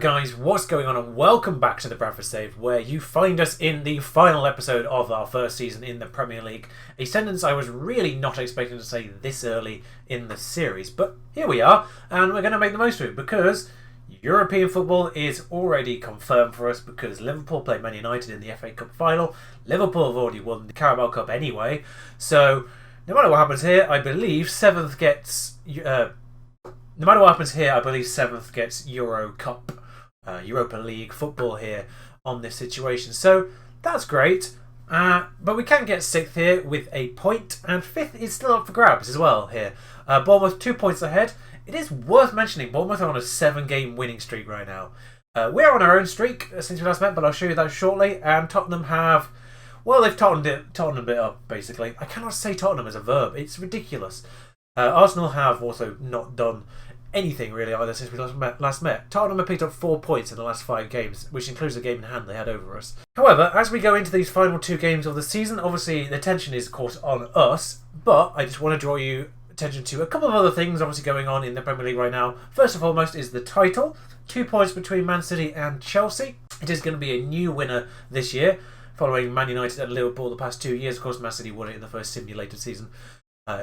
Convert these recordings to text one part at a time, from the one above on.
guys, what's going on, and welcome back to the Bradford Save, where you find us in the final episode of our first season in the Premier League. A sentence I was really not expecting to say this early in the series, but here we are, and we're going to make the most of it because European football is already confirmed for us because Liverpool play Man United in the FA Cup final. Liverpool have already won the Carabao Cup anyway, so no matter what happens here, I believe 7th gets... No matter what happens here, I believe 7th gets Euro Cup, Europa League football here on this situation. So that's great. But we can get 6th here with a point, and 5th is still up for grabs as well here. Bournemouth 2 points ahead. It is worth mentioning Bournemouth are on a 7-game winning streak right now. We're on our own streak since we last met, but I'll show you that shortly. And Tottenham have... Well, they've Tottenham a bit up, basically. I cannot say Tottenham as a verb. It's ridiculous. Arsenal have also not done anything really either since we last met. Tottenham have picked up 4 points in the last 5 games, which includes the game in hand they had over us. However, as we go into these final 2 games of the season, obviously the attention is of course on us, but I just want to draw you attention to a couple of other things obviously going on in the Premier League right now. First and foremost is the title. 2 points between Man City and Chelsea. It is going to be a new winner this year, following Man United and Liverpool the past 2 years. Of course, Man City won it in the first simulated season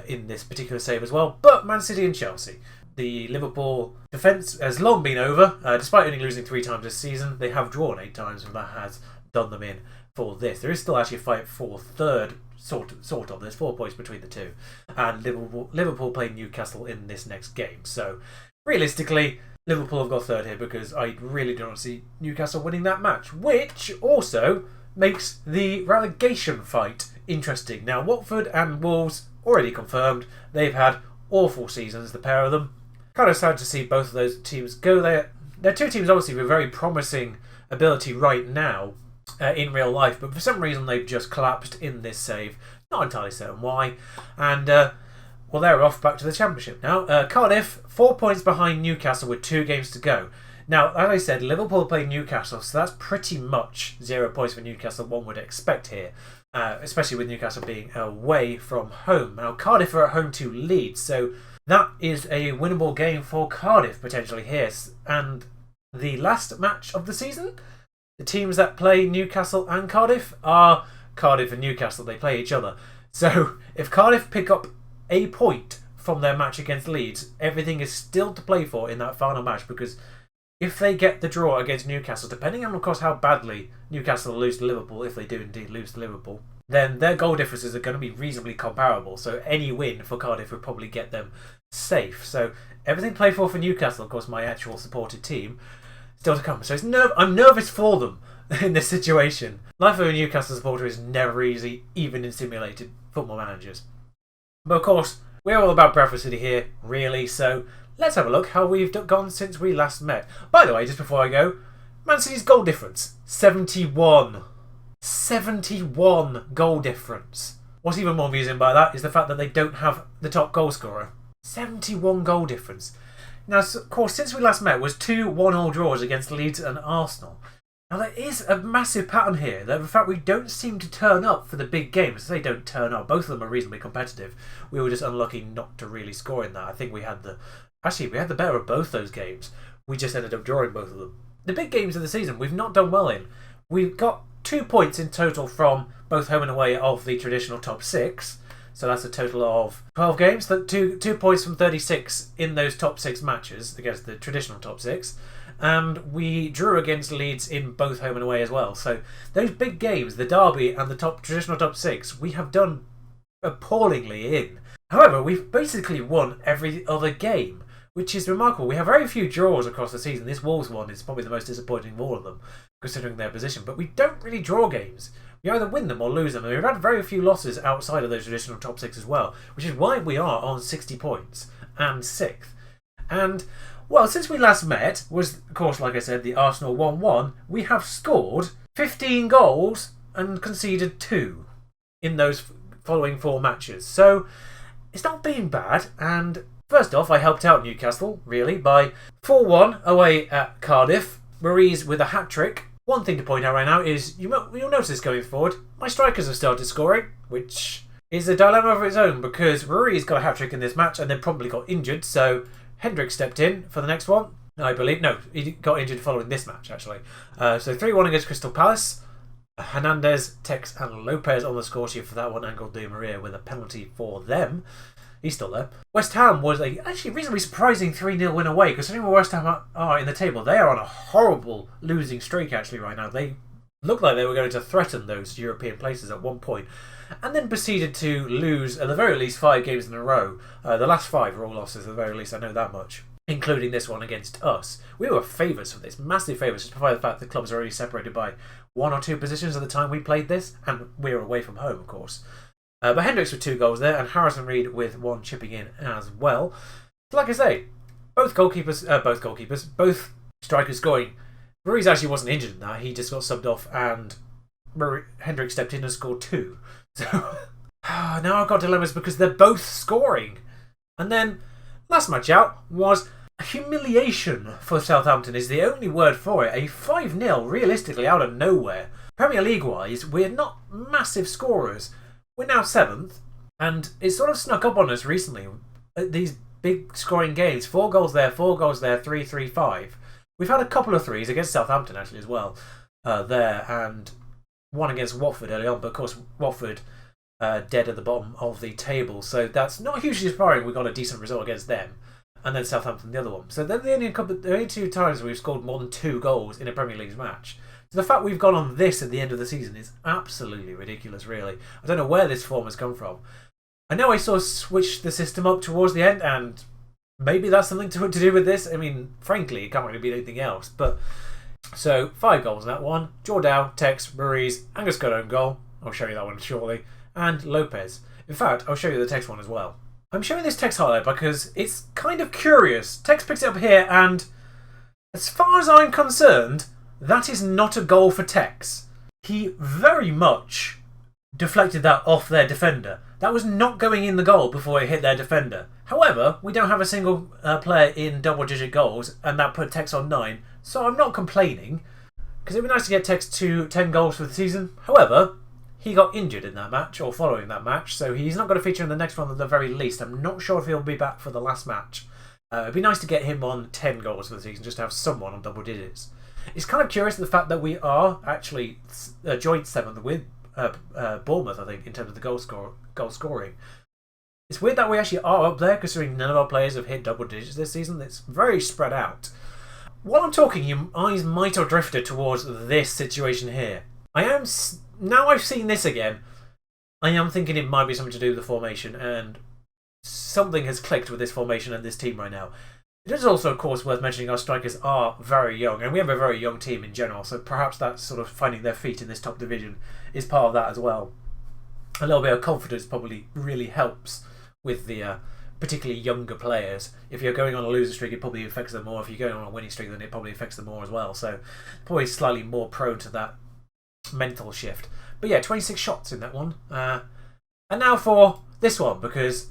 in this particular save as well, but Man City and Chelsea. The Liverpool defence has long been over. Despite only losing 3 times this season, they have drawn 8 times, and that has done them in for this. There is still actually a fight for third, sort of. There's 4 points between the two. And Liverpool play Newcastle in this next game. So, realistically, Liverpool have got third here because I really don't see Newcastle winning that match, which also makes the relegation fight interesting. Now, Watford and Wolves already confirmed. They've had awful seasons, the pair of them. Kind of sad to see both of those teams go there. They're 2 teams obviously with very promising ability right now in real life, but for some reason they've just collapsed in this save. Not entirely certain why. And well, they're off back to the Championship now. Cardiff 4 points behind Newcastle with 2 games to go. Now, as I said, Liverpool play Newcastle, so that's pretty much 0 points for Newcastle, one would expect here. Especially with Newcastle being away from home. Now, Cardiff are at home to Leeds, so that is a winnable game for Cardiff potentially here. And the last match of the season, the teams that play Newcastle and Cardiff are Cardiff and Newcastle. They play each other. So if Cardiff pick up a point from their match against Leeds, everything is still to play for in that final match, because if they get the draw against Newcastle, depending on, of course, how badly Newcastle lose to Liverpool, if they do indeed lose to Liverpool, then their goal differences are going to be reasonably comparable. So any win for Cardiff would probably get them safe. So everything to play for Newcastle, of course, my actual supported team, still to come. So I'm nervous for them in this situation. Life of a Newcastle supporter is never easy, even in simulated football managers. But of course, we're all about Bradford City here, really, so let's have a look how we've gone since we last met. By the way, just before I go, Man City's goal difference, 71. 71 goal difference. What's even more amusing by that is the fact that they don't have the top goal scorer. 71 goal difference. Now, of course, since we last met was 2 1-all draws against Leeds and Arsenal. Now, there is a massive pattern here. That in fact, we don't seem to turn up for the big games. They don't turn up. Both of them are reasonably competitive. We were just unlucky not to really score in that. I think we had the better of both those games. We just ended up drawing both of them. The big games of the season we've not done well in. We've got 2 points in total from both home and away of the traditional top 6. So that's a total of 12 games. 2 points from 36 in those top 6 matches against the traditional top 6. And we drew against Leeds in both home and away as well. So those big games, the derby and the traditional top 6, we have done appallingly in. However, we've basically won every other game, which is remarkable. We have very few draws across the season. This Wolves one is probably the most disappointing of all of them, considering their position. But we don't really draw games. We either win them or lose them. And we've had very few losses outside of those traditional top 6 as well, which is why we are on 60 points and 6th. And, well, since we last met, was, of course, like I said, the Arsenal 1-1, we have scored 15 goals and conceded 2 in those following 4 matches. So it's not been bad, and first off, I helped out Newcastle, really, by 4-1 away at Cardiff. Ruiz with a hat-trick. One thing to point out right now is, you'll notice this going forward, my strikers have started scoring, which is a dilemma of its own, because Ruiz got a hat-trick in this match and then probably got injured, so Hendrick stepped in for the next one. I believe. No, he got injured following this match, actually. So 3-1 against Crystal Palace. Hernandez, Tex and Lopez on the score sheet for that one. Angel Di Maria with a penalty for them. He's still there. West Ham was a actually reasonably surprising 3-0 win away, considering where West Ham are in the table. They are on a horrible losing streak actually right now. They looked like they were going to threaten those European places at one point, and then proceeded to lose at the very least 5 games in a row. The last 5 are all losses at the very least, I know that much, including this one against us. We were favourites for this, massive favourites, just by the fact the clubs are already separated by 1 or 2 positions at the time we played this, and we were away from home, of course. But Hendricks with 2 goals there, and Harrison Reed with 1 chipping in as well. So like I say, both strikers scoring. Ruiz actually wasn't injured in that, he just got subbed off, and Hendricks stepped in and scored 2. So now I've got dilemmas because they're both scoring. And then last match out was humiliation for Southampton is the only word for it. A 5-0 realistically out of nowhere. Premier League wise, we're not massive scorers. We're now 7th, and it sort of snuck up on us recently. These big scoring games, 4 goals there, 3-3-5. We've had a couple of threes against Southampton actually as well there, and one against Watford early on, but of course Watford dead at the bottom of the table, so that's not hugely surprising. We got a decent result against them, and then Southampton the other one. So they're the only 2 times we've scored more than 2 goals in a Premier League match. So the fact we've gone on this at the end of the season is absolutely ridiculous, really. I don't know where this form has come from. I know I sort of switched the system up towards the end, and maybe that's something to do with this. I mean, frankly, it can't really be anything else. But so 5 goals in that one. Jordao, Tex, Ruiz, Angus got own goal. I'll show you that one shortly. And Lopez. In fact, I'll show you the Tex one as well. I'm showing this Tex highlight because it's kind of curious. Tex picks it up here, and as far as I'm concerned, that is not a goal for Tex. He very much deflected that off their defender. That was not going in the goal before it hit their defender. However, we don't have a single player in double-digit goals, and that put Tex on 9, so I'm not complaining, because it would be nice to get Tex to 10 goals for the season. However, he got injured in that match, or following that match, so he's not going to feature in the next one at the very least. I'm not sure if he'll be back for the last match. It'd be nice to get him on 10 goals for the season, just to have someone on double digits. It's kind of curious the fact that we are actually joint 7th with Bournemouth, I think, in terms of the goal scoring. It's weird that we actually are up there, considering none of our players have hit double digits this season. It's very spread out. While I'm talking, your eyes might have drifted towards this situation here. Now I've seen this again, I am thinking it might be something to do with the formation, and something has clicked with this formation and this team right now. It is also, of course, worth mentioning our strikers are very young, and we have a very young team in general, so perhaps that's sort of finding their feet in this top division is part of that as well. A little bit of confidence probably really helps with the particularly younger players. If you're going on a losing streak, it probably affects them more. If you're going on a winning streak, then it probably affects them more as well. So probably slightly more prone to that mental shift. But yeah, 26 shots in that one. And now for this one, because,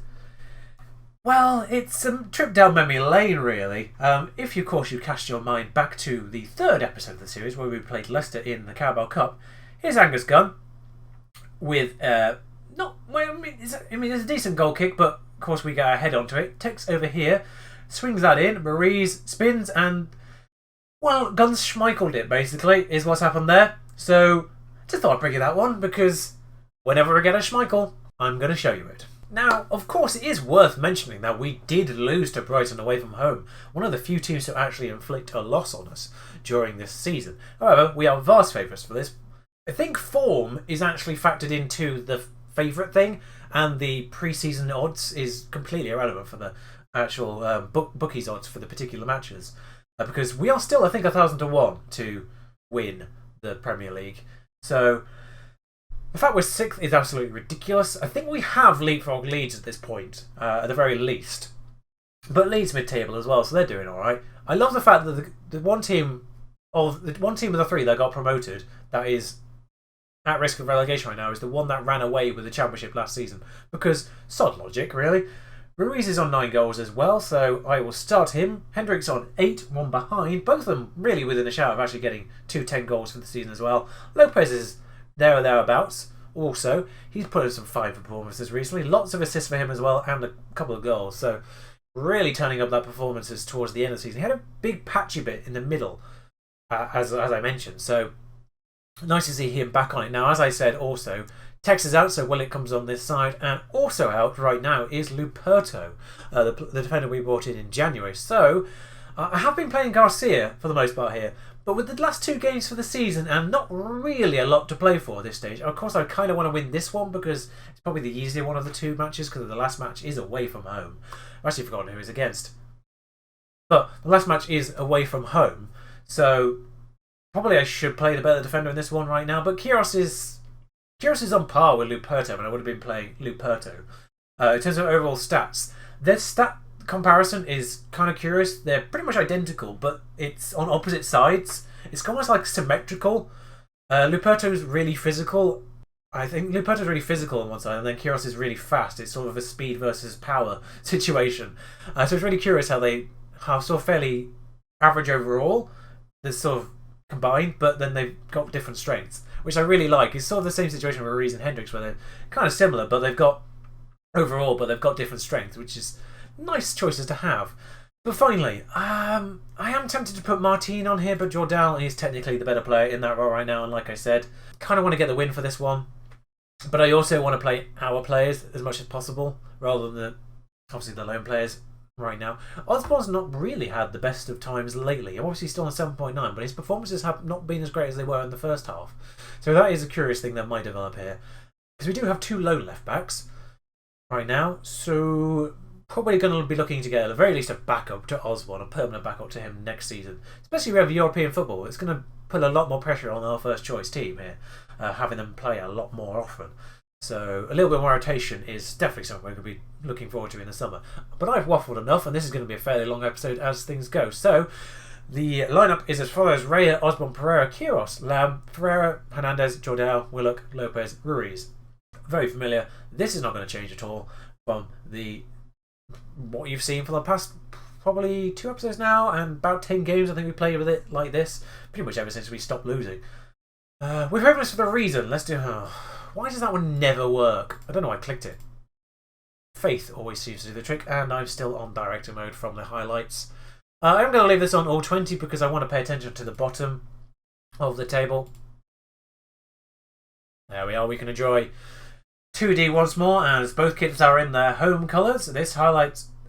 well, it's a trip down memory lane, really. If, of course, you cast your mind back to the 3rd episode of the series, where we played Leicester in the Carabao Cup, here's Angus Gunn with, it's a decent goal kick, but, of course, we get our head onto it. Tex over here, swings that in, Ruiz spins, and, well, Gunn's schmeicheled it, basically, is what's happened there. So, just thought I'd bring you that one, because whenever I get a Schmeichel, I'm going to show you it. Now, of course, it is worth mentioning that we did lose to Brighton away from home, one of the few teams to actually inflict a loss on us during this season. However, we are vast favourites for this. I think form is actually factored into the favourite thing, and the pre-season odds is completely irrelevant for the actual bookies odds for the particular matches. Because we are still, I think, 1,000 to 1 to win the Premier League. So the fact we're 6th is absolutely ridiculous. I think we have leapfrog Leeds at this point, at the very least. But Leeds mid-table as well, so they're doing all right. I love the fact that the one team of the 3 that got promoted that is at risk of relegation right now is the one that ran away with the Championship last season. Because sod logic, really. Ruiz is on 9 goals as well, so I will start him. Hendricks on 8, 1 behind. Both of them really within a shout of actually getting 2 10 goals for the season as well. Lopez is there or thereabouts. Also, he's put in some fine performances recently. Lots of assists for him as well, and a couple of goals. So really turning up that performances towards the end of the season. He had a big patchy bit in the middle, as I mentioned. So nice to see him back on it. Now, as I said, also, Tex is out, so Willett comes on this side. And also out right now is Luperto, the defender we brought in January. So I have been playing Garcia for the most part here. But with the last 2 games for the season and not really a lot to play for at this stage, of course I kind of want to win this one because it's probably the easier one of the 2 matches because the last match is away from home. I've actually forgotten who it's against. But the last match is away from home. So probably I should play the better defender in this one right now. But Kyrgios is on par with Luperto, and I would have been playing Luperto. In terms of overall stats, their stat comparison is kind of curious. They're pretty much identical, but it's on opposite sides. It's almost like symmetrical. Luperto's really physical. I think Luperto's really physical on one side, and then Kyrgios is really fast. It's sort of a speed versus power situation. So it's really curious how sort of fairly average overall, they're sort of combined, but then they've got different strengths, which I really like. It's sort of the same situation with Ruiz and Hendricks, where they're kind of similar, but they've got different strengths, which is nice choices to have. But finally, I am tempted to put Martin on here, but Jordal is technically the better player in that role right now, and like I said, kind of want to get the win for this one. But I also want to play our players as much as possible, rather than obviously the lone players right now. Osborne's not really had the best of times lately. I'm obviously still on 7.9, but his performances have not been as great as they were in the first half. So that is a curious thing that might develop here. Because we do have 2 lone left backs right now, so probably going to be looking to get at the very least a backup to Osborne, a permanent backup to him next season. Especially if we have European football, it's going to put a lot more pressure on our first choice team here, having them play a lot more often. So a little bit more rotation is definitely something we're going to be looking forward to in the summer. But I've waffled enough, and this is going to be a fairly long episode as things go. So the lineup is as follows: Raya, Osborne, Pereira, Kyrgios, Lam, Ferreira, Hernandez, Jordal, Willock, Lopez, Ruiz. Very familiar. This is not going to change at all from what you've seen for the past probably 2 episodes now, and about 10 games I think we played with it like this pretty much ever since we stopped losing. We're hoping this for a reason. Let's do... why does that one never work? I don't know why I clicked it. Faith always seems to do the trick, and I'm still on director mode from the highlights. I'm going to leave this on all 20 because I want to pay attention to the bottom of the table. There we are. We can enjoy 2D once more, as both kits are in their home colours. This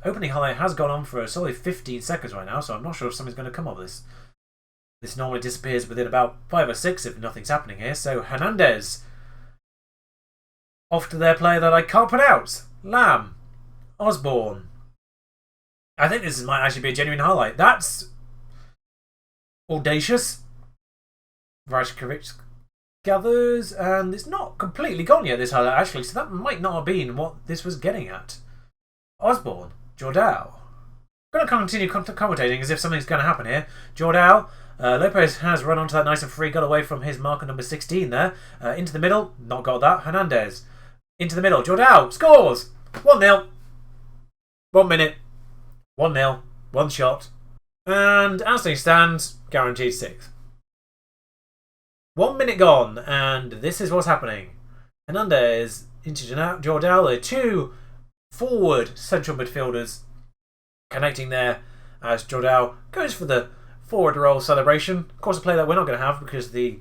opening highlight has gone on for a solid 15 seconds right now, so I'm not sure if something's going to come of this. This normally disappears within about 5 or 6 if nothing's happening here. So Hernandez off to their player that I can't pronounce. Lam. Osborne. I think this might actually be a genuine highlight. That's audacious. Vrajkovic gathers, and it's not completely gone yet, this highlight, actually, so that might not have been what this was getting at. Osborne. Jordal. I'm going to continue commentating as if something's going to happen here. Jordal. Lopez has run onto that nice and free, got away from his marker number 16 there. Into the middle. Not got that. Hernandez. Into the middle. Jordal scores! 1-0. 1 minute. 1-0. 1 shot. And as things stand, guaranteed 6th. 1 minute gone, and this is what's happening. Hernandez into Jordal. The 2 forward central midfielders connecting there as Jordal goes for the forward roll celebration. Of course, a play that we're not going to have because the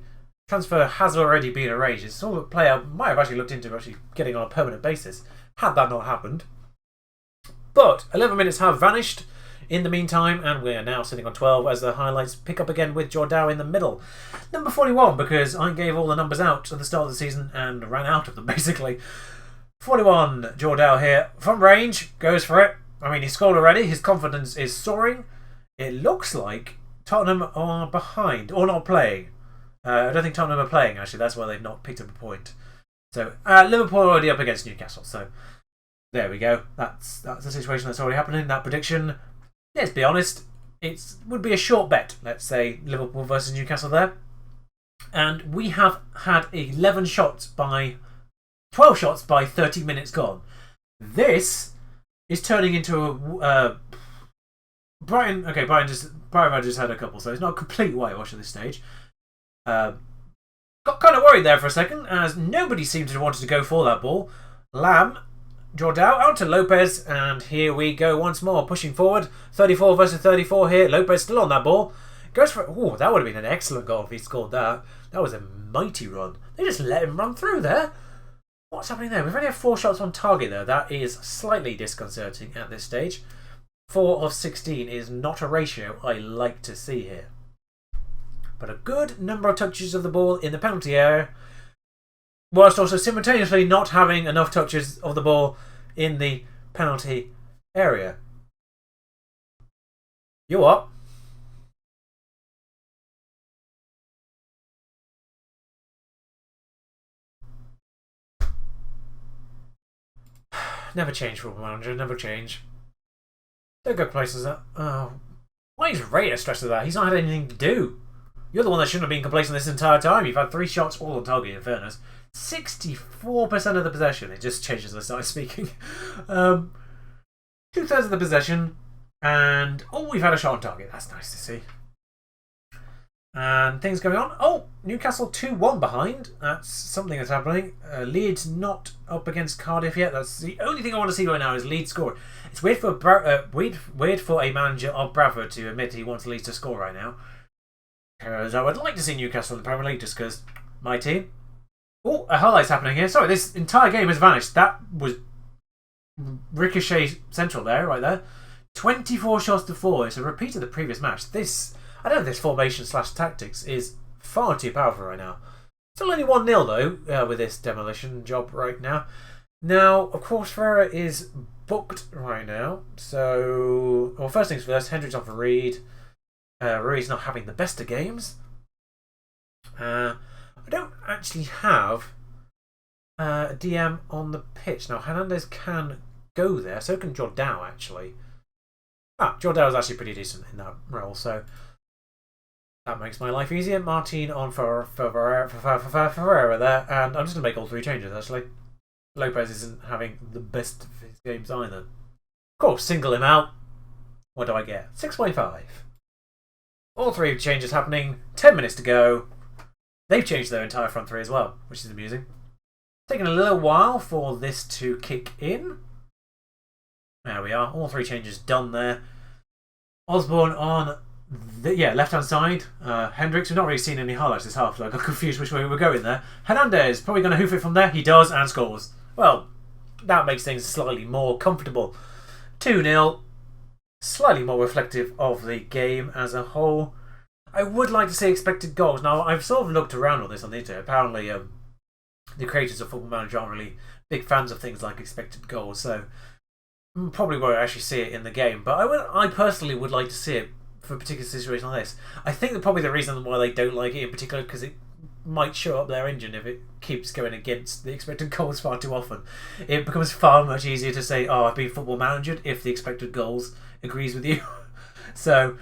transfer has already been arranged. It's sort of a player I might have actually looked into actually getting on a permanent basis had that not happened. But 11 minutes have vanished in the meantime, and we are now sitting on 12 as the highlights pick up again with Jordal in the middle. Number 41, because I gave all the numbers out at the start of the season and ran out of them, basically. 41, Jordal here. From range, goes for it. I mean, he scored already. His confidence is soaring. It looks like Tottenham are behind, or not playing. I don't think Tottenham are playing, actually. That's why they've not picked up a point. So, Liverpool are already up against Newcastle. So, there we go. That's the situation that's already happening. That prediction, let's be honest, it would be a short bet. Let's say Liverpool versus Newcastle there. And we have had 12 shots by 30 minutes gone. This is turning into a... Brighton have just had a couple, so it's not a complete whitewash at this stage. Got kind of worried there for a second, as nobody seemed to want to go for that ball. Lam Jordao out to Lopez, and here we go once more, pushing forward. 34 versus 34 here. Lopez still on that ball. Goes for... Oh, that would have been an excellent goal if he scored that. That was a mighty run. They just let him run through there. What's happening there? We've only had 4 shots on target, though. That is slightly disconcerting at this stage. 4 of 16 is not a ratio I like to see here. But a good number of touches of the ball in the penalty area, whilst also simultaneously not having enough touches of the ball in the penalty area. You what? Never change, Football Manager. Never change. Don't go places that. Oh, why is Raya stressed with that? He's not had anything to do. You're the one that shouldn't have been complacent this entire time. You've had 3 shots all on target, in fairness. 64% of the possession. It just changes as I start speaking. 2/3 of the possession. And, oh, we've had a shot on target. That's nice to see. And things going on. Oh, Newcastle 2-1 behind. That's something that's happening. Leeds not up against Cardiff yet. That's the only thing I want to see right now is Leeds score. It's weird for weird for a manager of Bradford to admit he wants Leeds to score right now. Because I would like to see Newcastle in the Premier League just because my team. Oh, a highlight's happening here. Sorry, this entire game has vanished. That was Ricochet Central there, right there. 24 shots to 4. It's a repeat of the previous match. I don't know if this formation/tactics is far too powerful right now. Still only 1-0 though with this demolition job right now. Now, of course, Ferreira is booked right now. So, well, first things first, Hendricks on for Reed. Reed's not having the best of games. I don't actually have a DM on the pitch. Now, Hernandez can go there. So can Jordao, actually. Jordao is actually pretty decent in that role, so that makes my life easier. Martin on for Ferreira there, and I'm just going to make all 3 changes, actually. Lopez isn't having the best of his games either. Of course, single him out. What do I get? 6.5. All 3 changes happening. 10 minutes to go. They've changed their entire front 3 as well, which is amusing. Taking a little while for this to kick in. There we are. All 3 changes done there. Osborne on the left-hand side. Hendricks, we've not really seen any highlights this half, so I got confused which way we were going there. Hernandez, probably going to hoof it from there. He does and scores. Well, that makes things slightly more comfortable. 2-0. Slightly more reflective of the game as a whole. I would like to see expected goals. Now, I've sort of looked around on this on the internet. Apparently, the creators of Football Manager aren't really big fans of things like expected goals, so probably won't actually see it in the game. But I personally would like to see it for a particular situation like this. I think that probably the reason why they don't like it in particular because it might show up their engine if it keeps going against the expected goals far too often. It becomes far much easier to say, oh, I've been Football Managered if the expected goals agrees with you. So,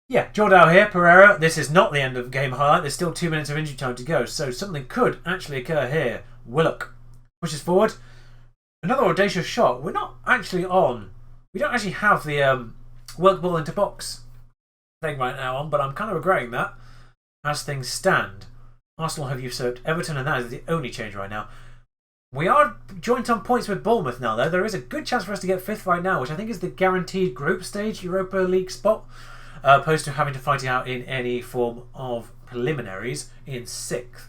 yeah, Jordao here, Pereira. This is not the end of the game highlight. There's still 2 minutes of injury time to go. So something could actually occur here. Willock pushes forward. Another audacious shot. We're not actually on. We don't actually have the work ball into box thing right now on, but I'm kind of regretting that as things stand. Arsenal have usurped Everton, and that is the only change right now. We are joint on points with Bournemouth now, though. There is a good chance for us to get 5th right now, which I think is the guaranteed group stage Europa League spot, opposed to having to fight it out in any form of preliminaries in 6th.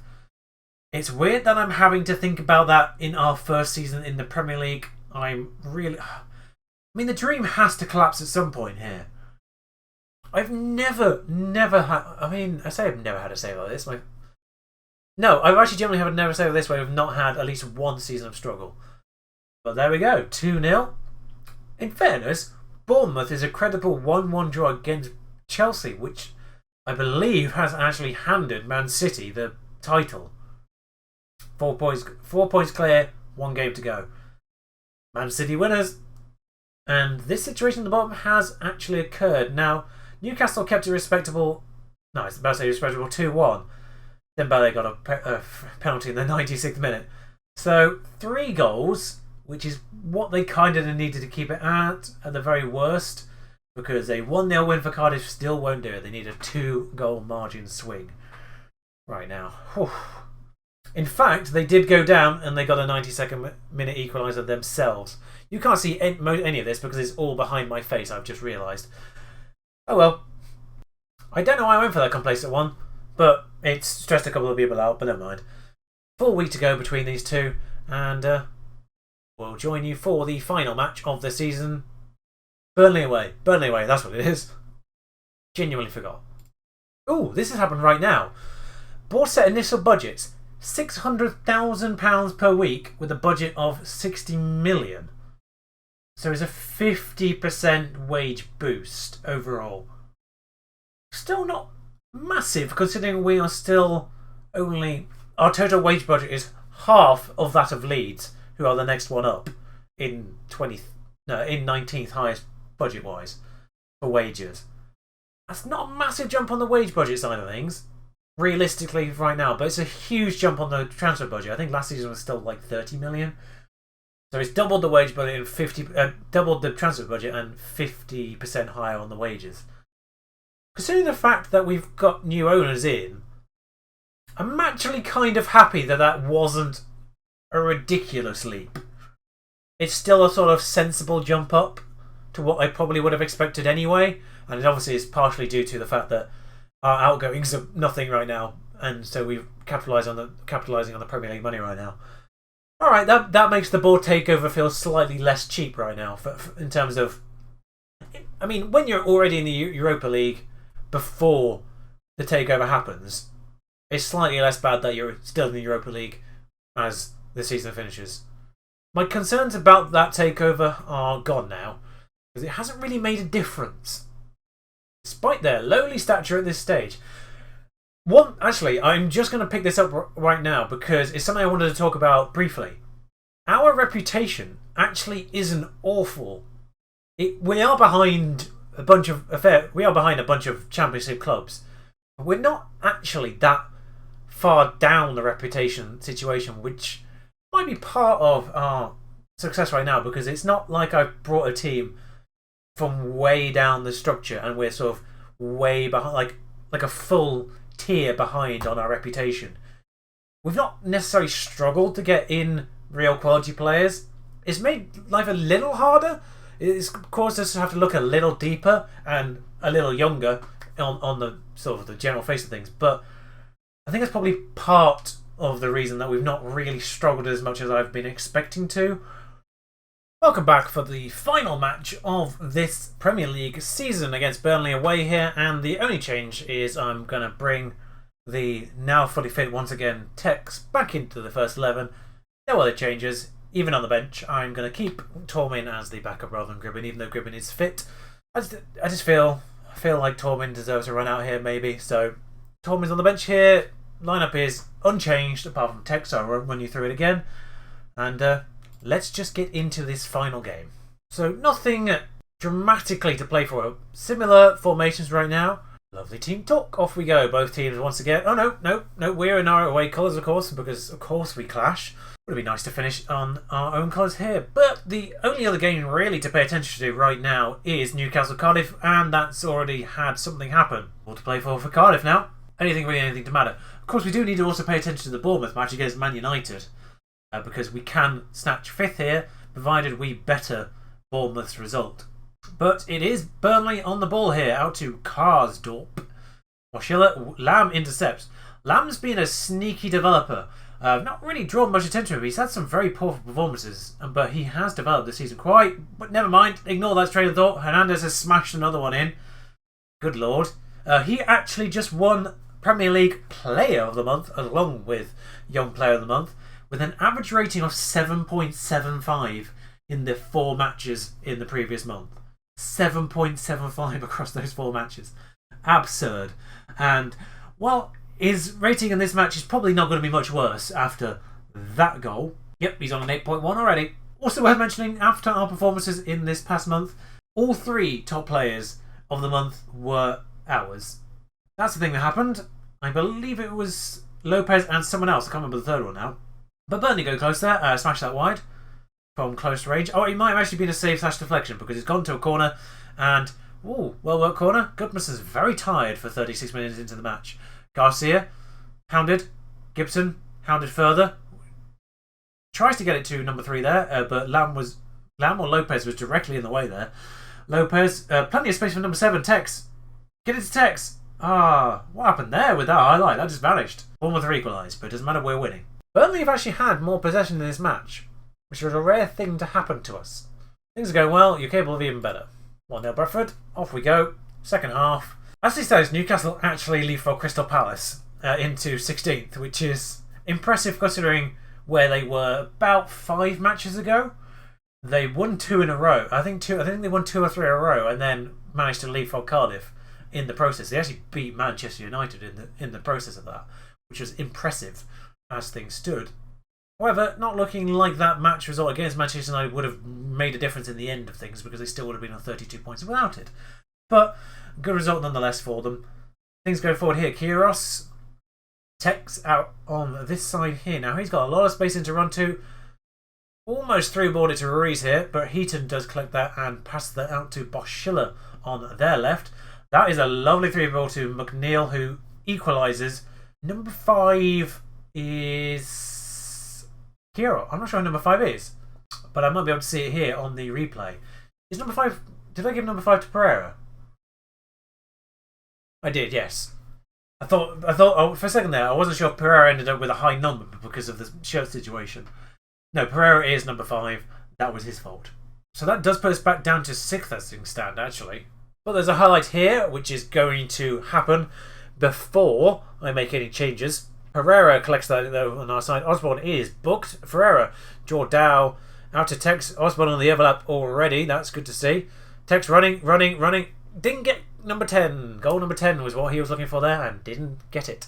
It's weird that I'm having to think about that in our first season in the Premier League. I mean, the dream has to collapse at some point here. I've never had... I mean, I say I've never had a save like this. No, I've actually generally had never save like this where I've not had at least 1 season of struggle. But there we go, 2-0. In fairness, Bournemouth is a credible 1-1 draw against Chelsea, which I believe has actually handed Man City the title. 4 points clear, 1 game to go. Man City winners. And this situation at the bottom has actually occurred. Now, Newcastle kept it respectable. No, I was about to say respectable 2-1. Then Ballet got a penalty in the 96th minute. So, 3 goals, which is what they kind of needed to keep it at the very worst. Because a 1-0 win for Cardiff still won't do it. They need a 2-goal margin swing right now. Whew. In fact, they did go down and they got a 92nd minute equaliser themselves. You can't see any of this because it's all behind my face, I've just realised. Oh well. I don't know why I went for that complacent one, but it's stressed a couple of people out, but never mind. Full week to go between these two, and we'll join you for the final match of the season. Burnley away. Burnley away, that's what it is. Genuinely forgot. Ooh, this has happened right now. Board set initial budgets £600,000 per week with a budget of 60 million. So it's a 50% wage boost overall. Still not massive considering we are still only... Our total wage budget is half of that of Leeds, who are the next one up in 19th highest budget wise for wages. That's not a massive jump on the wage budget side of things, realistically right now, but it's a huge jump on the transfer budget. I think last season was still like 30 million. So it's doubled the wage budget and doubled the transfer budget and 50% higher on the wages. Considering the fact that we've got new owners in, I'm actually kind of happy that that wasn't a ridiculous leap. It's still a sort of sensible jump up to what I probably would have expected anyway, and it obviously is partially due to the fact that our outgoings are nothing right now, and so we're capitalising on the Premier League money right now. All right, that makes the board takeover feel slightly less cheap right now in terms of. I mean, when you're already in the Europa League before the takeover happens, it's slightly less bad that you're still in the Europa League as the season finishes. My concerns about that takeover are gone now, because it hasn't really made a difference, despite their lowly stature at this stage. Actually, I'm just going to pick this up right now because it's something I wanted to talk about briefly. Our reputation actually isn't awful. We are behind a bunch of Championship clubs. We're not actually that far down the reputation situation, which might be part of our success right now, because it's not like I've brought a team from way down the structure and we're sort of way behind, like a full tier behind on our reputation. We've not necessarily struggled to get in real quality players. It's made life a little harder. It's caused us to have to look a little deeper and a little younger on the sort of the general face of things. But I think that's probably part of the reason that we've not really struggled as much as I've been expecting to. Welcome back for the final match of this Premier League season against Burnley away here, and the only change is I'm going to bring the now fully fit once again Tex back into the first 11. No other changes, even on the bench. I'm going to keep Tormin as the backup rather than Gribbin, even though Gribbin is fit. I just feel like Tormin deserves a run out here maybe, so Tormin's on the bench here. Lineup is unchanged apart from Tex, so I'll run you through it again. And let's just get into this final game. So nothing dramatically to play for. Similar formations right now. Lovely team talk. Off we go. Both teams once again. Oh no. We're in our away colours, of course, because of course we clash. Would be nice to finish on our own colours here. But the only other game really to pay attention to right now is Newcastle Cardiff, and that's already had something happen. All to play for Cardiff now. Anything to matter. Of course, we do need to also pay attention to the Bournemouth match against Man United. Because we can snatch 5th here, provided we better Bournemouth's result. But it is Burnley on the ball here, out to Karsdorp. Moschilla, Lamb intercepts. Lamb's been a sneaky developer. Not really drawn much attention to him. He's had some very poor performances, but he has developed this season quite. But never mind, ignore that train of thought. Hernandez has smashed another one in. Good lord. He actually just won Premier League Player of the Month, along with Young Player of the Month, with an average rating of 7.75 in the 4 matches in the previous month. 7.75 across those 4 matches. Absurd. And, well, his rating in this match is probably not going to be much worse after that goal. Yep, he's on an 8.1 already. Also worth mentioning, after our performances in this past month, all 3 top players of the month were ours. That's the thing that happened. I believe it was Lopez and someone else. I can't remember the third one now. But Burnley go close there. Smash that wide from close range. Oh, it might have actually been a save/deflection because it's gone to a corner. And, ooh, well worked corner. Gudmundsson is very tired for 36 minutes into the match. Garcia, hounded. Gibson, hounded further. Tries to get it to number 3 there, but Lam or Lopez was directly in the way there. Lopez, plenty of space for number 7, Tex. Get it to Tex. What happened there with that highlight? That just vanished. Bournemouth are equalised, but it doesn't matter, we're winning. Burnley have actually had more possession in this match, which was a rare thing to happen to us. Things are going well, you're capable of even better. 1-0 Bradford, off we go. Second half. As it says, Newcastle actually leave for Crystal Palace into 16th, which is impressive considering where they were about 5 matches ago. They won 2 in a row. I think they won 2 or 3 in a row, and then managed to leave for Cardiff in the process. They actually beat Manchester United in the process of that, which was impressive as things stood. However, not looking like that match result against Manchester United would have made a difference in the end of things, because they still would have been on 32 points without it. But good result nonetheless for them. Things going forward here. Kyrgios, Tex out on this side here. Now he's got a lot of space in to run to. Almost through-balled it to Ruiz here, but Heaton does collect that and passes that out to Boschiller on their left. That is a lovely 3-ball to McNeil, who equalises. Number 5 is Kiro. I'm not sure who number 5 is, but I might be able to see it here on the replay. Is number 5... Did I give number 5 to Pereira? I did, yes. I thought for a second there, I wasn't sure if Pereira ended up with a high number because of the shirt situation. No, Pereira is number 5. That was his fault. So that does put us back down to 6th as things stand, actually. But there's a highlight here, which is going to happen before I make any changes. Pereira collects that though on our side. Osborne is booked. Ferreira, Jordao out to Tex. Osborne on the overlap already. That's good to see. Tex running. Didn't get number 10. Goal number 10 was what he was looking for there and didn't get it.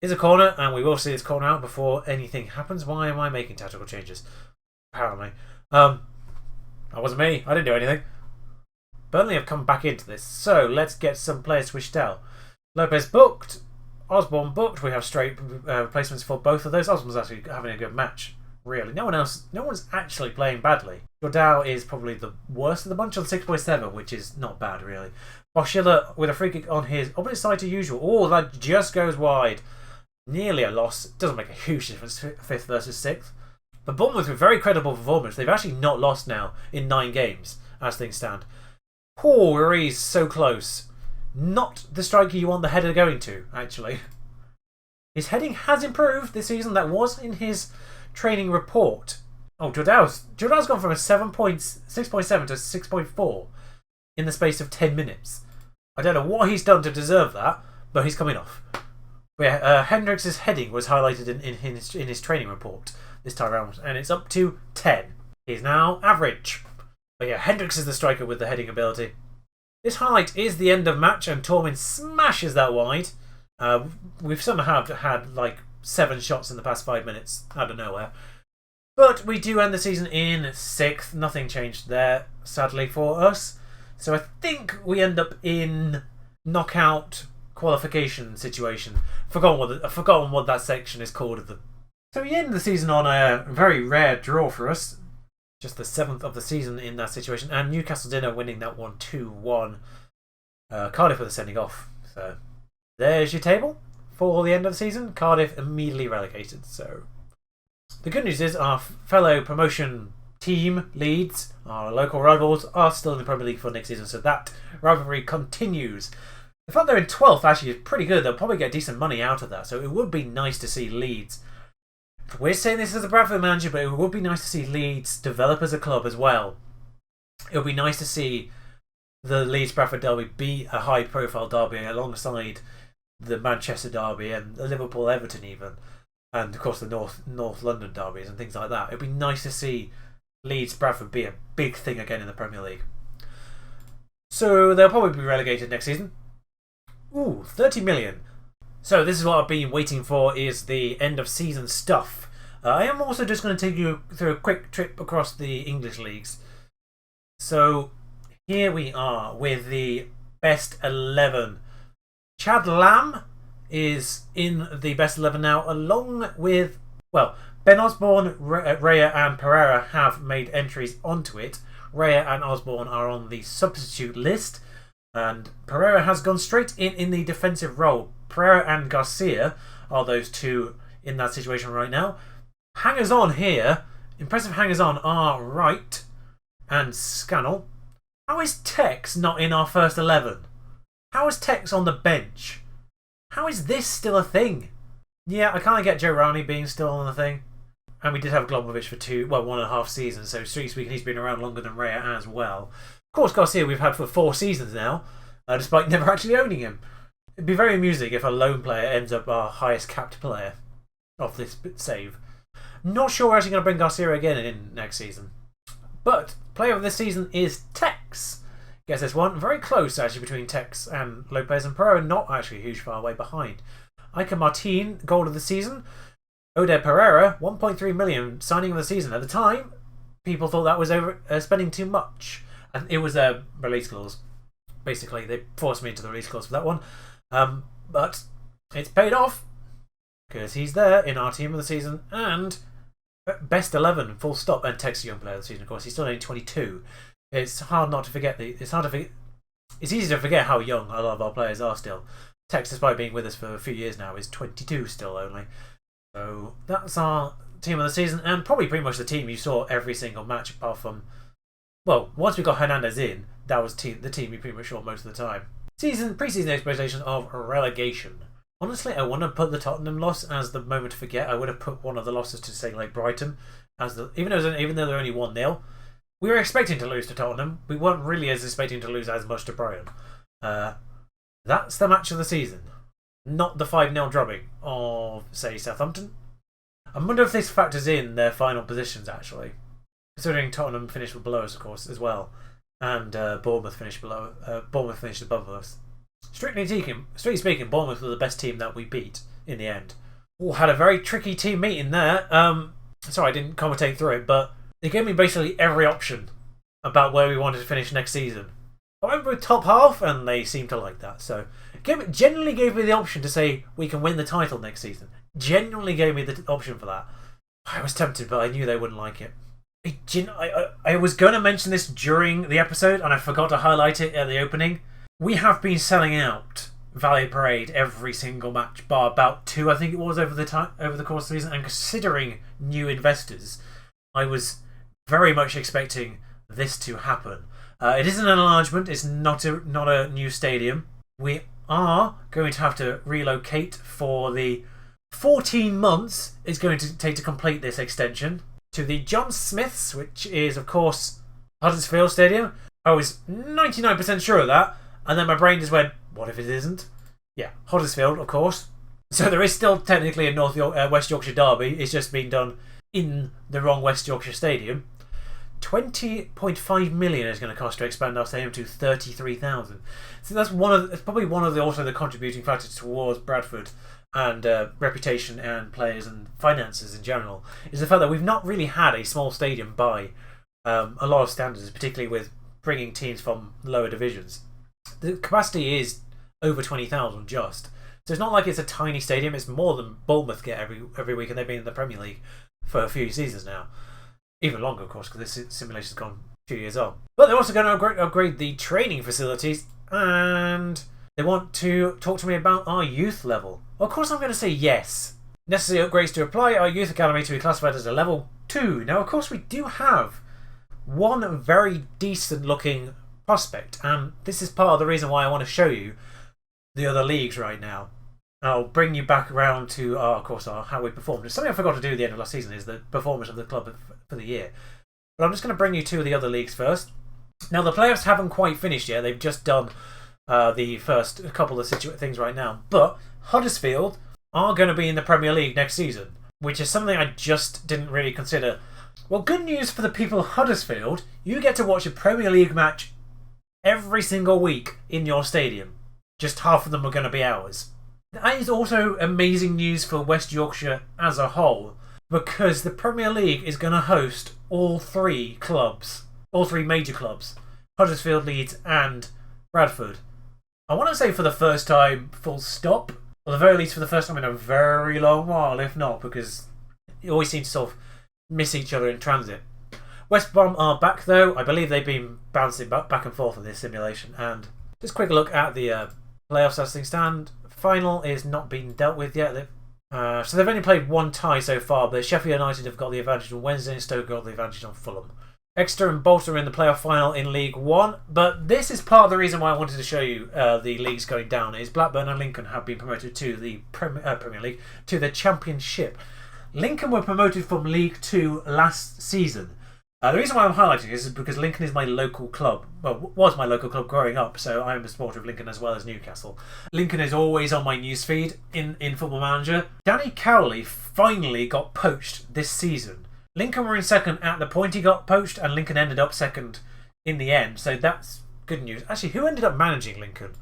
Here's a corner, and we will see this corner out before anything happens. Why am I making tactical changes? Apparently. That wasn't me. I didn't do anything. Burnley have come back into this, so let's get some players switched out. Lopez booked. Osborne booked. We have straight replacements for both of those. Osborne's actually having a good match, really. No one's actually playing badly. Jordao is probably the worst of the bunch on 6.7, which is not bad, really. Boschiller with a free kick on his opposite side to usual. Oh, that just goes wide. Nearly a loss. Doesn't make a huge difference, 5th versus 6th. But Bournemouth with very credible performance. They've actually not lost now in 9 games, as things stand. Poor Ruiz, so close. Not the striker you want the header going to, actually. His heading has improved this season. That was in his training report. Oh, Jordau's gone from a 6.7 to 6.4 in the space of 10 minutes. I don't know what he's done to deserve that, but he's coming off. Hendricks' heading was highlighted in his training report this time around, and it's up to 10. He's now average. But yeah, Hendricks is the striker with the heading ability. This highlight is the end of match, and Tormin smashes that wide. We've somehow had like 7 shots in the past 5 minutes out of nowhere. But we do end the season in 6th. Nothing changed there, sadly, for us. So I think we end up in knockout qualification situation. I've forgotten what that section is called. So we end the season on a very rare draw for us. Just the 7th of the season in that situation. And Newcastle Dinner winning that one 2-1. Cardiff with a sending off. So there's your table for the end of the season. Cardiff immediately relegated. So the good news is our fellow promotion team, Leeds, our local rivals, are still in the Premier League for next season. So that rivalry continues. The fact they're in 12th actually is pretty good. They'll probably get decent money out of that. So it would be nice to see Leeds. We're saying this as a Bradford manager, but it would be nice to see Leeds develop as a club as well. It would be nice to see the Leeds-Bradford derby be a high-profile derby alongside the Manchester derby and the Liverpool-Everton even. And, of course, the North London derbies and things like that. It would be nice to see Leeds-Bradford be a big thing again in the Premier League. So they'll probably be relegated next season. Ooh, 30 million. So this is what I've been waiting for, is the end of season stuff. I am also just going to take you through a quick trip across the English leagues. So here we are with the best 11. Chad Lamb is in the best 11 now, along with, well, Ben Osborne, Raya and Pereira have made entries onto it. Raya and Osborne are on the substitute list, and Pereira has gone straight in the defensive role. Pereira and Garcia are those two in that situation right now. Hangers on here, impressive hangers on are Wright and Scannell. How is Tex not in our first 11? How is Tex on the bench? How is this still a thing? Yeah, I kind of get Joe Rowney being still on the thing. And we did have Globovic for 1.5 seasons, so strictly speaking, he's been around longer than Raya as well. Of course, Garcia we've had for 4 seasons now, despite never actually owning him. It'd be very amusing if a lone player ends up our highest capped player of this save. Not sure we're actually going to bring Garcia again in next season. But player of this season is Tex. Guess this one. Very close actually between Tex and Lopez, and Pereira not actually a huge far way behind. Iker Martin, goal of the season. Ode Pereira, 1.3 million signing of the season. At the time, people thought that was over spending too much. And it was a release clause. Basically, they forced me into the release clause for that one. But it's paid off because he's there in our team of the season and best 11, full stop. And Tex young player of the season, of course. He's still only 22. It's hard not to forget it's easy to forget how young a lot of our players are still. Tex, despite being with us for a few years now, is 22 still only. So that's our team of the season, and probably pretty much the team you saw every single match, apart from, well, once we got Hernandez in, that was the team you pretty much saw most of the time. Pre-season expectation of relegation. Honestly, I want to put the Tottenham loss as the moment to forget. I would have put one of the losses to, say, like Brighton, as even though they're only 1-0. We were expecting to lose to Tottenham. We weren't really expecting to lose as much to Brighton. That's the match of the season. Not the 5-0 drubbing of, say, Southampton. I wonder if this factors in their final positions, actually. Considering Tottenham finished below us, of course, as well. And Bournemouth finished above us. Strictly speaking, Bournemouth were the best team that we beat in the end. Had a very tricky team meeting there. Sorry, I didn't commentate through it, but they gave me basically every option about where we wanted to finish next season. I went with top half, and they seemed to like that. So, genuinely gave me the option to say we can win the title next season. Genuinely gave me the option for that. I was tempted, but I knew they wouldn't like it. I was going to mention this during the episode, and I forgot to highlight it at the opening. We have been selling out Valley Parade every single match, bar about 2, I think it was, over the course of the season. And considering new investors, I was very much expecting this to happen. It is an enlargement. It's not a new stadium. We are going to have to relocate for the 14 months it's going to take to complete this extension to the John Smiths, which is, of course, Huddersfield Stadium. I was 99% sure of that, and then my brain just went, what if it isn't? Yeah, Huddersfield, of course. So there is still technically a West Yorkshire derby. It's just been done in the wrong West Yorkshire Stadium. 20.5 million is going to cost to expand our stadium to 33,000. So that's probably one of the contributing factors towards Bradford and reputation and players and finances in general, is the fact that we've not really had a small stadium by a lot of standards, particularly with bringing teams from lower divisions. The capacity is over 20,000 just. So it's not like it's a tiny stadium. It's more than Bournemouth get every week, and they've been in the Premier League for a few seasons now. Even longer, of course, because this simulation's gone a few years on. But they're also going to upgrade the training facilities, and they want to talk to me about our youth level. Of course, I'm going to say yes. Necessary upgrades to apply our youth academy to be classified as a level 2. Now, of course, we do have one very decent looking prospect, and this is part of the reason why I want to show you the other leagues right now. I'll bring you back around to, of course, how we performed. Something I forgot to do at the end of last season is the performance of the club for the year. But I'm just going to bring you to the other leagues first. Now, the playoffs haven't quite finished yet. They've just done the first couple of things right now. But Huddersfield are going to be in the Premier League next season, which is something I just didn't really consider. Well, good news for the people of Huddersfield. You get to watch a Premier League match every single week in your stadium. Just half of them are going to be ours. That is also amazing news for West Yorkshire as a whole, because the Premier League is going to host all three major clubs, Huddersfield, Leeds and Bradford. I want to say for the first time, full stop, or at the very least for the first time in a very long while, if not, because you always seem to sort of miss each other in transit. West Brom are back though. I believe they've been bouncing back and forth in this simulation. And just a quick look at the playoffs as things stand. Final is not being dealt with yet. So they've only played one tie so far, but Sheffield United have got the advantage on Wednesday and Stoke got the advantage on Fulham. Exeter and Bolton are in the playoff final in League One, but this is part of the reason why I wanted to show you the leagues going down. Is Blackburn and Lincoln have been promoted to the Premier League, to the Championship. Lincoln were promoted from League 2 last season. The reason why I'm highlighting this is because Lincoln is my local club. Well, was my local club growing up, so I'm a supporter of Lincoln as well as Newcastle. Lincoln is always on my newsfeed in Football Manager. Danny Cowley finally got poached this season. Lincoln were in second at the point he got poached, and Lincoln ended up second in the end, so that's good news. Actually, who ended up managing Lincoln?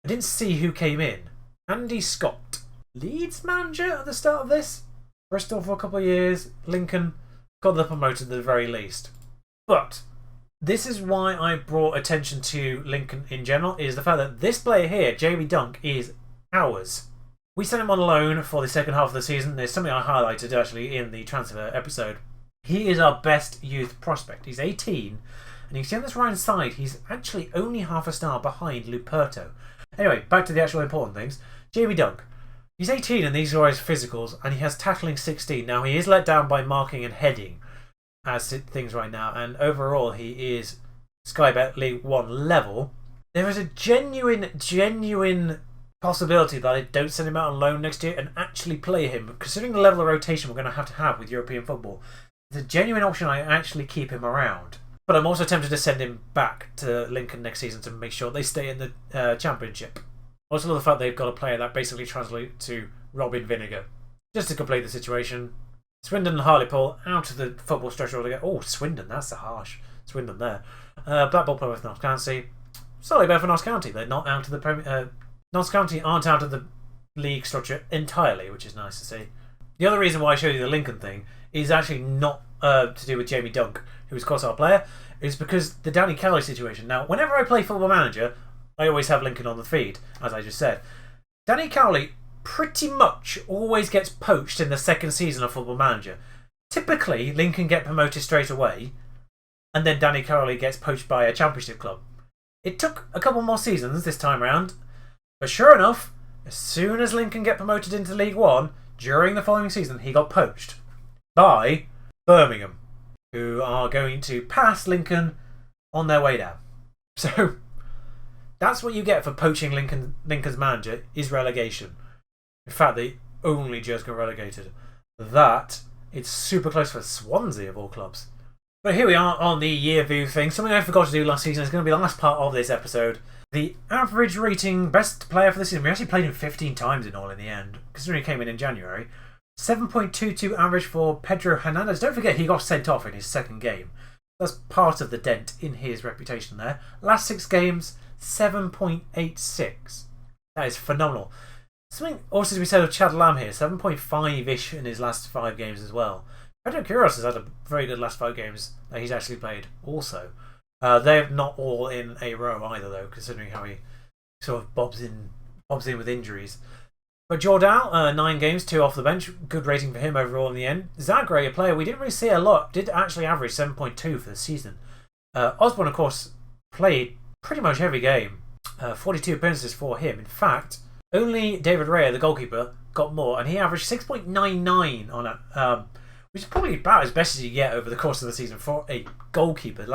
I didn't see who came in. Andy Scott. Leeds manager at the start of this? Bristol for a couple of years. Lincoln got the promoted at the very least. But this is why I brought attention to Lincoln in general, is the fact that this player here, Jamie Dunk, is ours. We sent him on loan for the second half of the season. There's something I highlighted actually in the transfer episode. He is our best youth prospect. He's 18, and you can see on this right hand side, he's actually only half a star behind Luperto. Anyway, back to the actual important things. Jamie Dunk. He's 18 and these are his physicals, and he has tackling 16. Now, he is let down by marking and heading as things right now, and overall he is Sky Bet League 1 level. There is a genuine possibility that I don't send him out on loan next year and actually play him. Considering the level of rotation we're going to have with European football, it's a genuine option I actually keep him around. But I'm also tempted to send him back to Lincoln next season to make sure they stay in the Championship. Also love the fact they've got a player that basically translates to Robin Vinegar. Just to complete the situation, Swindon and Hartlepool out of the football structure altogether. Oh, Swindon, that's a harsh Swindon there. Blackpool play with Notts County. Solid bet for Notts County. They're not out of the Premier. Notts County aren't out of the league structure entirely, which is nice to see. The other reason why I showed you the Lincoln thing is actually not to do with Jamie Dunk, who is of course our player, is because the Danny Cowley situation. Now, whenever I play Football Manager, I always have Lincoln on the feed, as I just said. Danny Cowley pretty much always gets poached in the second season of Football Manager. Typically, Lincoln get promoted straight away, and then Danny Cowley gets poached by a Championship club. It took a couple more seasons this time round, but sure enough, as soon as Lincoln get promoted into League 1, during the following season, he got poached by Birmingham, who are going to pass Lincoln on their way down. So that's what you get for poaching Lincoln's manager, is relegation. In fact, they only just got relegated. That, it's super close for Swansea of all clubs. But here we are on the year view thing. Something I forgot to do last season is going to be the last part of this episode. The average rating best player for the season. We actually played him 15 times in all in the end, considering he came in January. 7.22 average for Pedro Hernandez. Don't forget he got sent off in his second game. That's part of the dent in his reputation there. Last 6 games, 7.86. That is phenomenal. Something also to be said of Chad Lamb here, 7.5-ish in his last 5 games as well. Pedro Quiros has had a very good last 5 games that he's actually played also. They're not all in a row either, though, considering how he sort of bobs in with injuries. But Jordal, 9 games, 2 off the bench. Good rating for him overall in the end. Zagre, a player we didn't really see a lot, did actually average 7.2 for the season. Osborne, of course, played pretty much every game. 42 appearances for him. In fact, only David Raya, the goalkeeper, got more, and he averaged 6.99 on it, which is probably about as best as you get over the course of the season for a goalkeeper.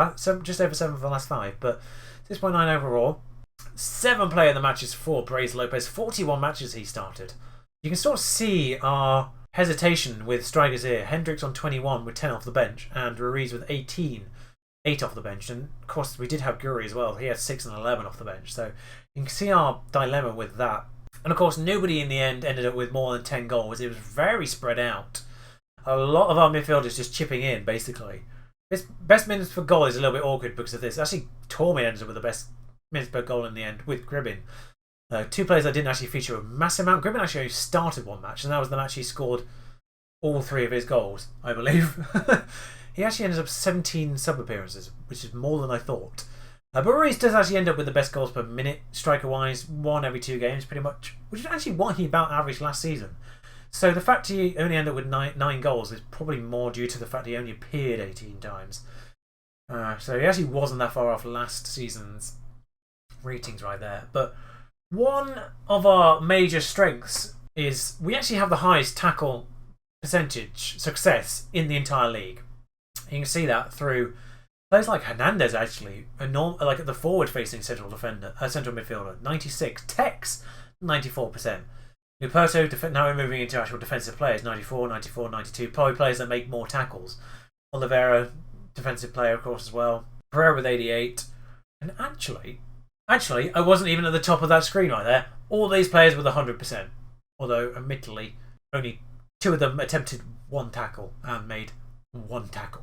Just over 7 for the last 5, but 6.9 overall. 7 player in the matches for Brais Lopez. 41 matches he started. You can sort of see our hesitation with strikers here. Hendricks on 21 with 10 off the bench, and Ruiz with 18, 8 off the bench. And of course, we did have Guri as well. He had 6 and 11 off the bench. So you can see our dilemma with that. And of course, nobody in the end ended up with more than 10 goals. It was very spread out. A lot of our midfielders just chipping in, basically. This best minutes per goal is a little bit awkward because of this. Actually, Tormey ends up with the best minutes per goal in the end with Gribbin. 2 players that didn't actually feature a massive amount. Gribbin actually only started 1 match, and that was the match he scored all 3 of his goals, I believe. He actually ended up 17 sub-appearances, which is more than I thought. But Ruiz does actually end up with the best goals per minute, striker-wise, 1 every 2 games, pretty much, which is actually what he about averaged last season. So the fact he only ended up with 9 goals is probably more due to the fact he only appeared 18 times. So he actually wasn't that far off last season's ratings right there. But one of our major strengths is we actually have the highest tackle percentage success in the entire league. You can see that through players like Hernandez, actually, like the forward-facing central midfielder, 96. Tex, 94%. Luperto, now we're moving into actual defensive players, 94, 94, 92. Probably players that make more tackles. Oliveira, defensive player, of course, as well. Pereira with 88. And actually, I wasn't even at the top of that screen right there. All these players with 100%. Although, admittedly, only 2 of them attempted 1 tackle and made 1 tackle.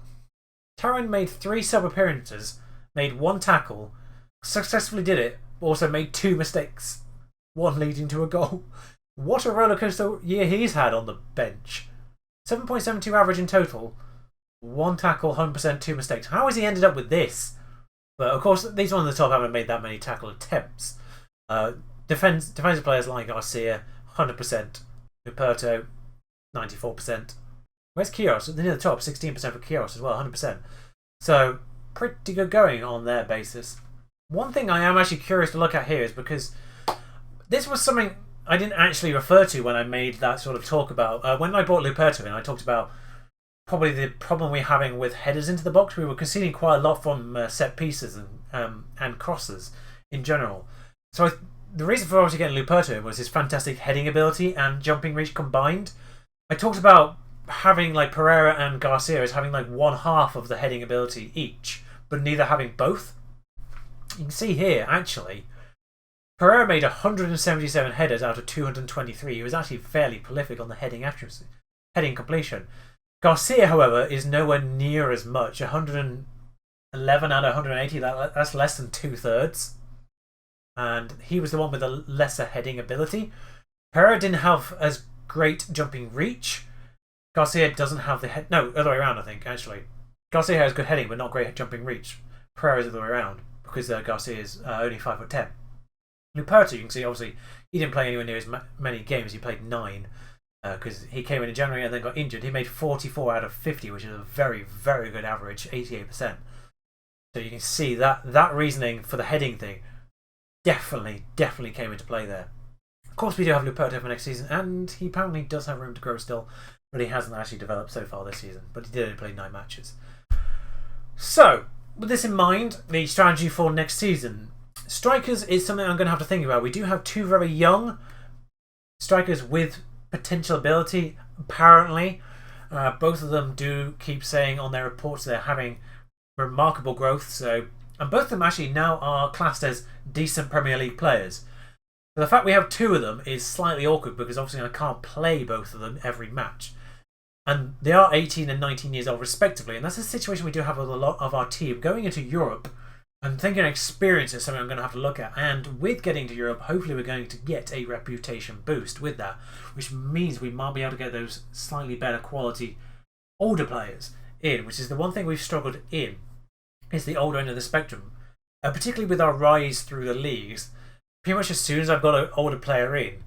Taran made 3 sub-appearances, made 1 tackle, successfully did it, but also made 2 mistakes, 1 leading to a goal. What a rollercoaster year he's had on the bench. 7.72 average in total, 1 tackle, 100%, 2 mistakes. How has he ended up with this? But of course, these ones on the top haven't made that many tackle attempts. Defensive players like Garcia, 100%. Luperto, 94%. Where's Kyrgios? Near the top, 16% for Kyrgios as well, 100%. So, pretty good going on their basis. One thing I am actually curious to look at here is because this was something I didn't actually refer to when I made that sort of talk about. When I brought Luperto in, I talked about probably the problem we're having with headers into the box. We were conceding quite a lot from set pieces and crosses in general. So the reason for obviously getting Luperto in was his fantastic heading ability and jumping reach combined. I talked about having like Pereira and Garcia as having like 1/2 of the heading ability each, but neither having both. You can see here, actually, Pereira made 177 headers out of 223. He was actually fairly prolific on the heading accuracy, heading completion. Garcia, however, is nowhere near as much. 111 out of 180, that's less than 2/3. And he was the one with the lesser heading ability. Pereira didn't have as great jumping reach. Garcia doesn't have the head. No, other way around, I think, actually. Garcia has good heading, but not great jumping reach. Pereira's the other way around, because Garcia is only 5'10". Luperto, you can see, obviously, he didn't play anywhere near as many games. He played 9, because he came in January and then got injured. He made 44 out of 50, which is a very, very good average, 88%. So you can see that reasoning for the heading thing definitely came into play there. Of course, we do have Luperto for next season, and he apparently does have room to grow still, but he hasn't actually developed so far this season. But he did only play 9 matches. So, with this in mind, the strategy for next season. Strikers is something I'm going to have to think about. We do have 2 very young strikers with potential ability, apparently. Both of them do keep saying on their reports they're having remarkable growth. And both of them actually now are classed as decent Premier League players. But the fact we have 2 of them is slightly awkward because obviously I can't play both of them every match. And they are 18 and 19 years old respectively. And that's a situation we do have with a lot of our team. Going into Europe, I'm thinking experience is something I'm going to have to look at. And with getting to Europe, hopefully we're going to get a reputation boost with that. Which means we might be able to get those slightly better quality older players in. Which is the one thing we've struggled in. Is the older end of the spectrum. Particularly with our rise through the leagues. Pretty much as soon as I've got an older player in,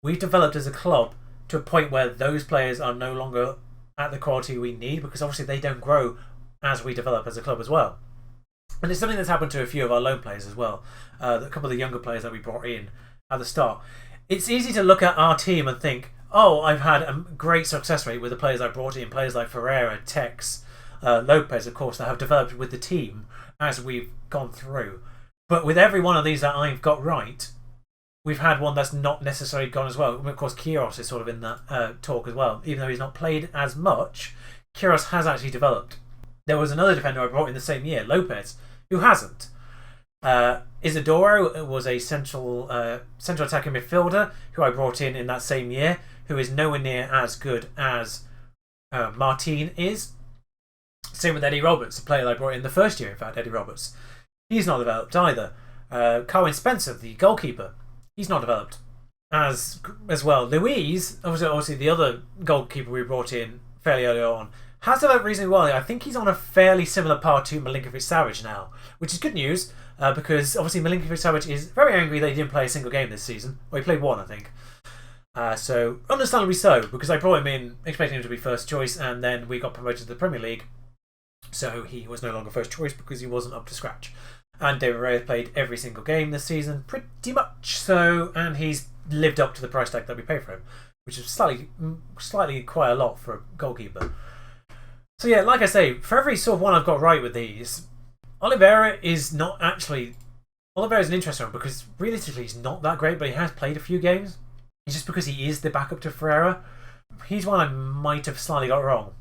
we've developed as a club to a point where those players are no longer at the quality we need, because obviously they don't grow as we develop as a club as well. And it's something that's happened to a few of our loan players as well. A couple of the younger players that we brought in at the start. It's easy to look at our team and think, oh, I've had a great success rate with the players I brought in, players like Ferreira, Tex, Lopez, of course, that have developed with the team as we've gone through. But with every one of these that I've got right, we've had one that's not necessarily gone as well. Of course, Kyrgios is sort of in that talk as well. Even though he's not played as much, Kyrgios has actually developed. There was another defender I brought in the same year, Lopez, who hasn't. Isidoro was a central attacking midfielder who I brought in that same year, who is nowhere near as good as Martin is. Same with Eddie Roberts, the player I brought in the first year, in fact, Eddie Roberts. He's not developed either. Carwin Spencer, the goalkeeper, he's not developed as well. Louise, obviously the other goalkeeper we brought in fairly early on, has developed reasonably well. I think he's on a fairly similar par to Milinkovic-Savic now, which is good news because obviously Milinkovic-Savic is very angry that he didn't play a single game this season. Well, he played 1, I think. So, understandably so, because I brought him in expecting him to be first choice, and then we got promoted to the Premier League. So he was no longer first choice because he wasn't up to scratch. And David Raya played every single game this season, pretty much so, and he's lived up to the price tag that we paid for him, which is slightly quite a lot for a goalkeeper. So yeah, like I say, for every sort of one I've got right with these, Oliveira is an interesting one because realistically he's not that great, but he has played a few games. It's just because he is the backup to Ferreira. He's one I might have slightly got wrong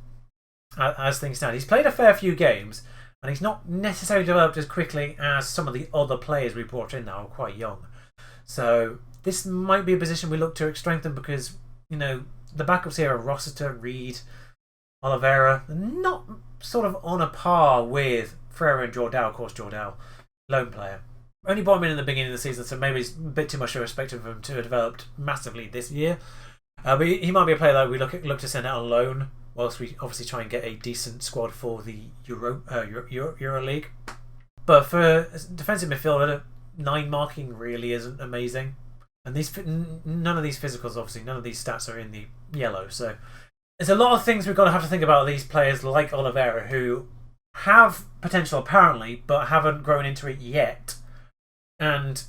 as things stand. He's played a fair few games, and he's not necessarily developed as quickly as some of the other players we brought in that are quite young. So this might be a position we look to strengthen because, the backups here are Rossiter, Reed, Oliveira, not sort of on a par with Ferreira and Jordao. Of course, Jordao, lone player. Only brought him in the beginning of the season, so maybe it's a bit too much to expect of him to have developed massively this year. But he might be a player that we look to send out on loan, whilst we obviously try and get a decent squad for the Euro League. But for defensive midfielder, 9 marking really isn't amazing. And none of these physicals, obviously, none of these stats are in the yellow. So there's a lot of things we've got to have to think about these players like Oliveira who have potential apparently, but haven't grown into it yet. And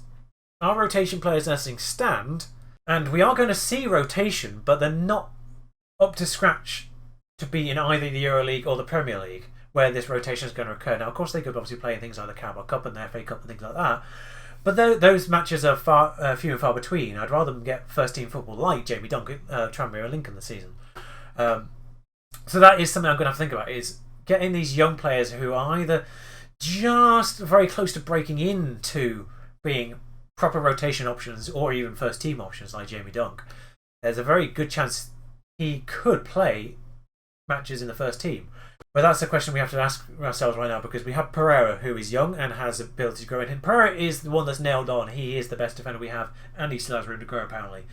our rotation players as things stand, and we are going to see rotation, but they're not up to scratch to be in either the EuroLeague or the Premier League, where this rotation is going to occur. Now, of course, they could obviously play in things like the Carabao Cup and the FA Cup and things like that, but those matches are few and far between. I'd rather them get first-team football like Jamie Dunk, Tranmere and Lincoln this season. So that is something I'm going to have to think about, is getting these young players who are either just very close to breaking into being proper rotation options or even first team options like Jamie Dunk. There's a very good chance he could play matches in the first team. But that's a question we have to ask ourselves right now because we have Pereira, who is young and has the ability to grow in him. Pereira is the one that's nailed on. He is the best defender we have, and he still has room to grow apparently.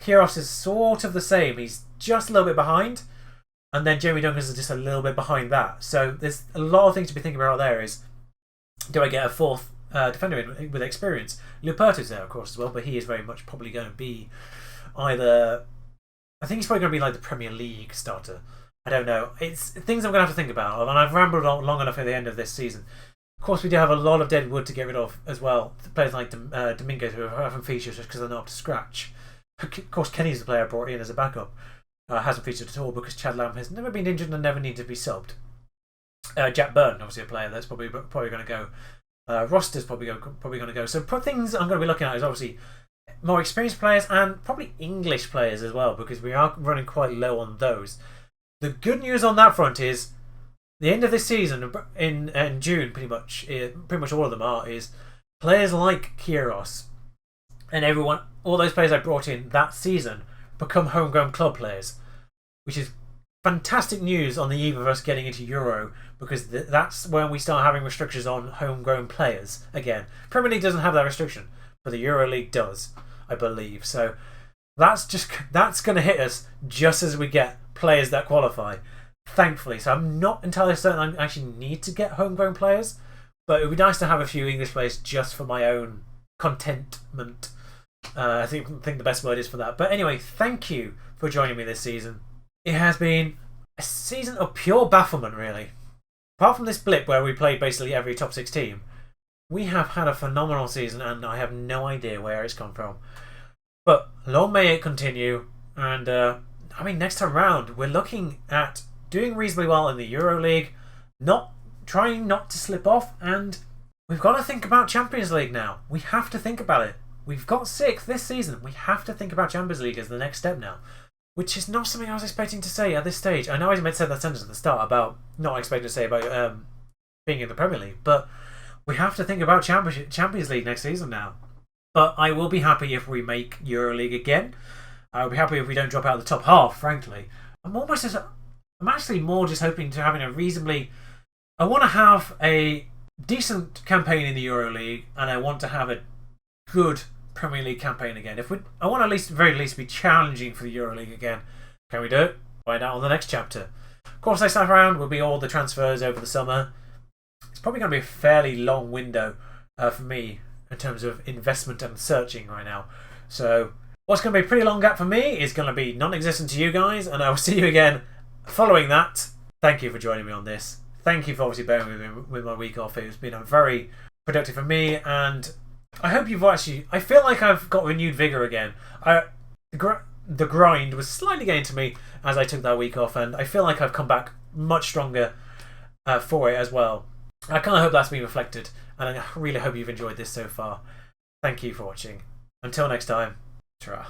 Kyrgios is sort of the same. He's just a little bit behind, and then Jamie Dunk is just a little bit behind that. So there's a lot of things to be thinking about there. Is, do I get a fourth defender in with experience? Luperto's there, of course, as well, but he is very much probably going to be either... I think he's probably going to be like the Premier League starter. I don't know. It's things I'm going to have to think about, and I've rambled on long enough at the end of this season. Of course, we do have a lot of dead wood to get rid of as well. Players like Dominguez who haven't featured just because they're not up to scratch. Of course, Kenny's the player I brought in as a backup. Hasn't featured at all because Chad Lamb has never been injured and never needed to be subbed. Jack Byrne, obviously a player that's probably going to go. Roster's probably going to go. So things I'm going to be looking at is obviously more experienced players and probably English players as well because we are running quite low on those. The good news on that front is the end of this season in June, pretty much all of them is players like Kyrgios and all those players I brought in that season become homegrown club players, which is fantastic news on the eve of us getting into Euro because that's when we start having restrictions on homegrown players again. Premier League doesn't have that restriction, but the Euro League does, I believe. So that's going to hit us just as we get players that qualify, thankfully. So I'm not entirely certain I actually need to get homegrown players, but it would be nice to have a few English players just for my own contentment. I think the best word is for that. But anyway, thank you for joining me this season. It has been a season of pure bafflement, really. Apart from this blip where we played basically every top 6 team, we have had a phenomenal season and I have no idea where it's come from. But long may it continue. And next time round, we're looking at doing reasonably well in the Euro League, trying not to slip off, and we've got to think about Champions League now. We have to think about it. We've got 6th this season. We have to think about Champions League as the next step now, which is not something I was expecting to say at this stage. I know I said that sentence at the start about not expecting to say about being in the Premier League, but we have to think about Champions League next season now. But I will be happy if we make EuroLeague again. I'll be happy if we don't drop out of the top half, frankly. I'm actually more just hoping to having a reasonably... I want to have a decent campaign in the EuroLeague, and I want to have a good Premier League campaign again. I want to very least be challenging for the EuroLeague again. Can we do it? Find out on the next chapter. Of course, next time around will be all the transfers over the summer. It's probably going to be a fairly long window for me in terms of investment and searching right now. So what's going to be a pretty long gap for me is going to be non-existent to you guys, and I will see you again following that. Thank you for joining me on this. Thank you for obviously bearing with me with my week off. It's been a very productive for me, and I hope you've actually. I feel like I've got renewed vigor again. The grind was slightly getting to me as I took that week off, and I feel like I've come back much stronger for it as well. I kind of hope that's been reflected, and I really hope you've enjoyed this so far. Thank you for watching. Until next time, ta-ra.